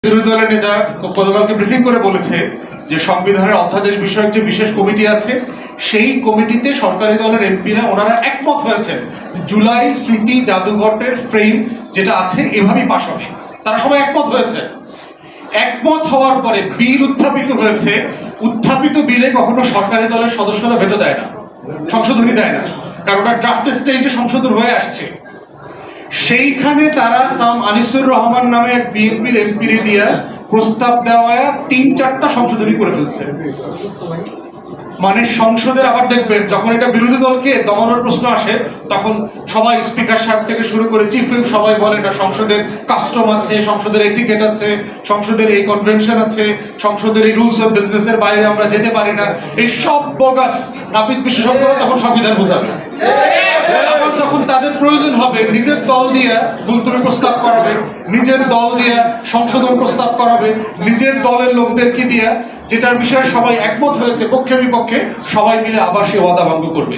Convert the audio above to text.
বিরোধী দলের নেতা গতকালকে ব্রিফিং করে বলেছে যে সংবিধানের অধ্যাদেশ বিষয়ক যে বিশেষ কমিটি আছে সেই কমিটিতে সরকারি দলের এমপিরা ওনারা একমত হয়েছে জুলাই স্মৃতি জাদুঘরের ফ্রেম যেটা আছে এভাবেই পাশ হবে। তারা সবাই একমত হয়েছে। একমত হওয়ার পরে বিল উত্থাপিত হয়েছে। উত্থাপিত বিলে কখনো সরকারি দলের সদস্যরা ভেটো দেয় না, সংশোধনী দেয় না, কারণ ওটা ড্রাফট স্টেজে সংশোধন হয়ে আসছে। সেইখানে তারা সাম আনিসুর রহমান নামে এক বিএনপির এমপিরে দিয়ে প্রস্তাব দেওয়া ৩-৪টা সংশোধনী করে ফেলছে। মানে সংসদের আবার দেখবেন যখন এটা বিরোধী দলকে দমানোর প্রশ্ন আসে তখন সবাই স্পিকার সাহেব থেকে শুরু করে চিফ হুইপ সবাই বলে না সংসদের কাস্টম আছে, সংসদের এটিকেট আছে, সংসদের এই কনভেনশন আছে, সংসদের এই রুলস অফ বিজনেসের বাইরে আমরা যেতে পারি না। এই সব বোগাস নাপিত বিশেষজ্ঞরা তখন সংবিধান বোঝাবে। আবার যখন তাদের প্রয়োজন হবে নিজের দল দিয়ে মুলতবি প্রস্তাব করাবে, নিজের দল দিয়ে সংশোধন প্রস্তাব করাবে, নিজের দলের লোকদেরকে দিয়ে যেটার বিষয়ে সবাই একমত হয়েছে পক্ষে বিপক্ষে সবাই মিলে আবার সে ওয়াদা ভঙ্গ করবে।